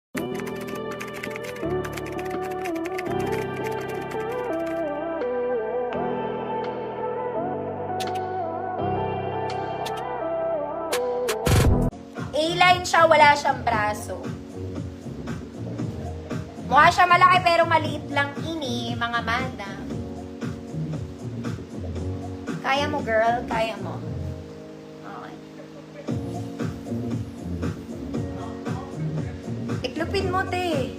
A-line siya, wala siyang braso. Mukha siya malaki pero maliit lang ini, mga madam. Kaya mo, girl? Kaya mo. Okay. Iklupin mo, te.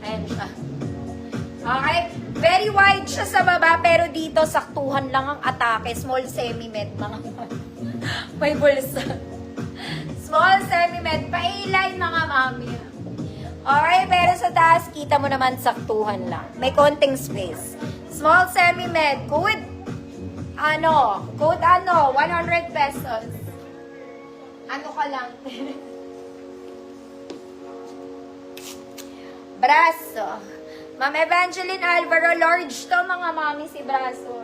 Ayan siya. Okay. Very wide siya sa baba, pero dito saktuhan lang ang atake. Small semi-med, mga may bulsa. Small semi-med, pa-A-line mga mami. Okay, pero sa taas, kita mo naman saktuhan lang. May konting space. Small semi-med, code 100 pesos. Ano ka lang? Braso. Ma'am Evangeline Alvaro, large to mga mami si braso.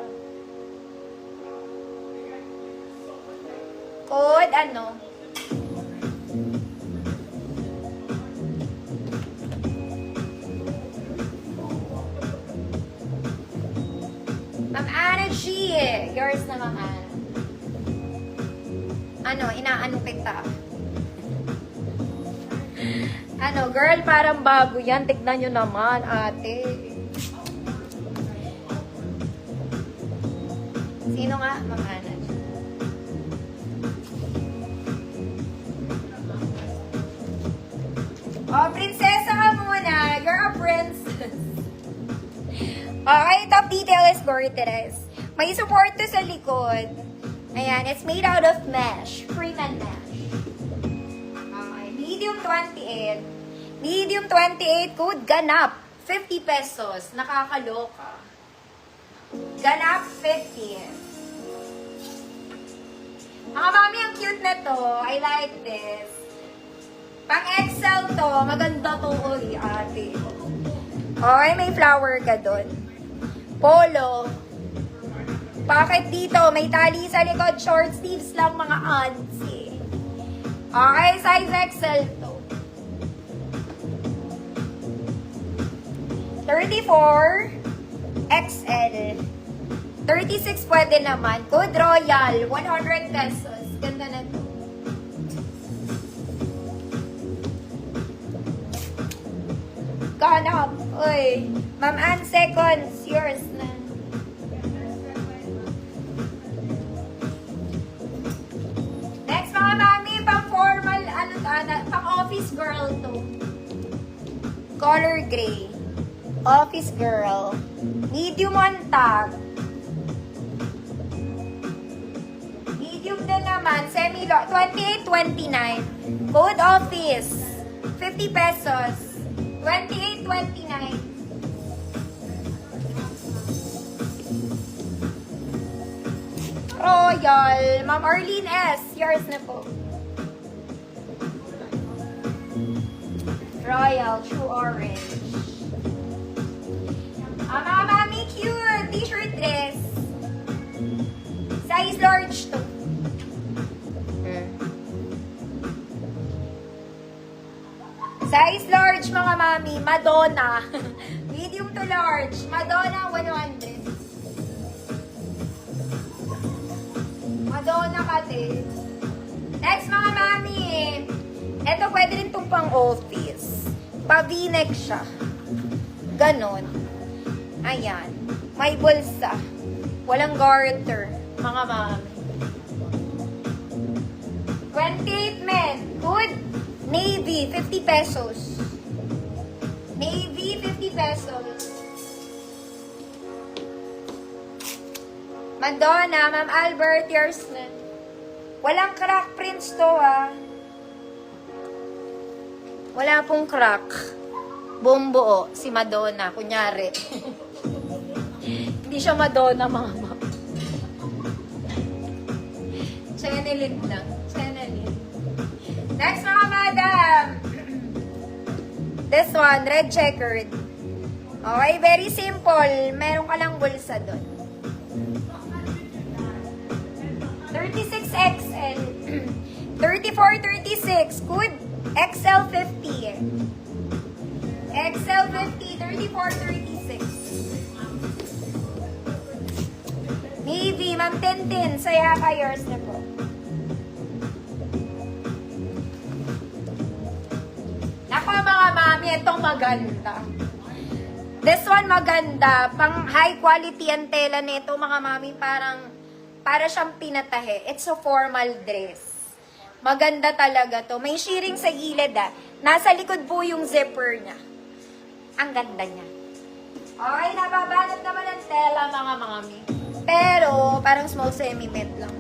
Code Ma'am Anna G. Yours na, Ma'am Anna. Inaano kita? Girl, parang bago yan. Tignan nyo naman, ate. Sino nga, Ma'am Anna? Oh, prinsesa ka muna. You're a princess. Okay, top detail is gorgeous. May support to sa likod. Ayan, it's made out of mesh. Freeman mesh. Okay, medium 28. Medium 28, code ganap. 50 pesos. Nakakaloka. Ganap 50. Mga mami, ang cute na to. I like this. Pang Excel to. Maganda to, oy, ate. Okay, may flower ka dun. Polo. Bakit dito? May tali sa likod. Short sleeves lang, mga auntie. Okay, size XL to. 34 XL. 36 pwede naman. Code Royal. 100 pesos. Ganda na to. Ganap. Uy. Ma'am Ann, seconds. Yours na. Next, mga mami, pang formal, pang office girl to. Color gray. Office girl. Medium on tag. Medium din naman. Semi-long. 28-29. Code office. 50 pesos. 28-29. Royal. Ma'am Arlene S. Yours na po. Royal. True orange. Mga mami, cute. T-shirt dress. Size large to. Size large, mga mami. Madonna. Medium to large. Madonna, 100. Madonna kate. Next, mga mami. Ito, pwede rin itong pang office. Pa-v-neck siya. Ganon. Ayan. May bulsa. Walang garter. Mga mami. 28 men. Good. Navy, 50 pesos. Navy, 50 pesos. Madonna, Ma'am Albert, yours na. Walang crack prints to, ah. Wala pong crack. Buong buo, si Madonna, kunyari. Hindi siya Madonna, mama. Channelit lang. Channelit. Next, mga madam. This one, red checkered. Okay, very simple. Meron ka lang bulsa doon. 36XL. 34-36. Good. XL50. XL50, 34-36. Navy, Ma'am Tintin, saya ka, yours na po. Nako mga mami, itong maganda. This one maganda, pang high quality ang tela nito mga mami, para siyang pinatahe. It's a formal dress. Maganda talaga to. May shearing sa gilid Nasa likod po yung zipper niya. Ang ganda niya. Okay, nababalot naman ang tela mga mami. Pero, parang small semi-met lang.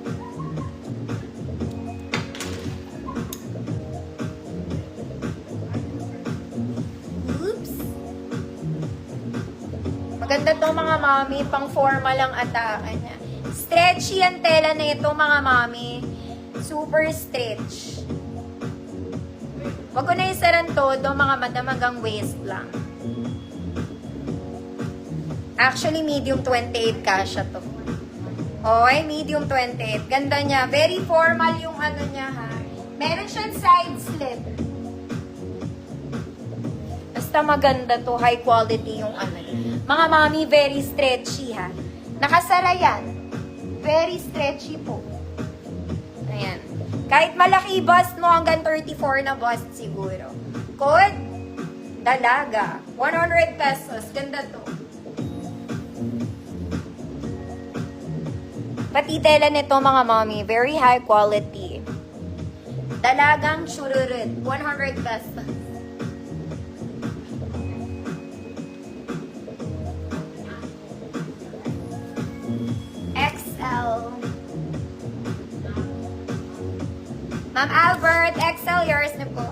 Oops. Maganda to mga mami, pang formal ang atake niya. Stretchy ang tela na ito mga mami. Super stretch. Wag ko na isaran todo, mga madamagang waist lang. Actually, medium 28 kasha to. Okay, medium 28. Ganda niya. Very formal yung ano niya ha. Meron siyang side slit. Basta maganda to. High quality yung ano. Mga mami, very stretchy ha. Nakasara yan. Very stretchy po. Ayan. Kahit malaki bust mo, hanggang 34 na bust siguro. Code, dalaga. 100 pesos. Ganda to. Pati tela nito mga mami, very high quality. Dalagang chururut. 100 pesos. XL. Ma'am Albert, XL, yours na po.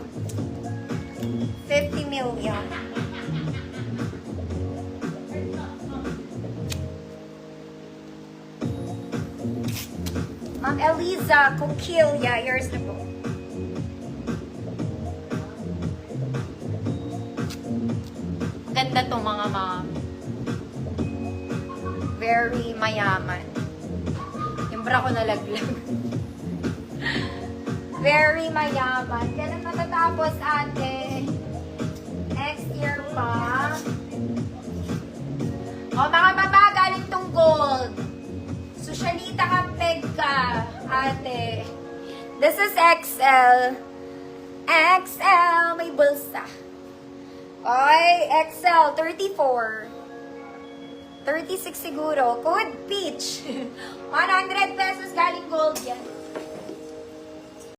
50 million. Ma'am Eliza, Coquilla, yours na po. Ganda to mga ma'am. Very mayaman. Yung bra ko nalaglag. Very mayaman. Kailan matatapos, ate? Next year pa. O, mga baba, galing tong gold. Socialita kang peg ka, ate. This is XL. XL, may bulsa. Okay, XL, 34. 36 siguro. Code peach. 100 pesos galing gold yan.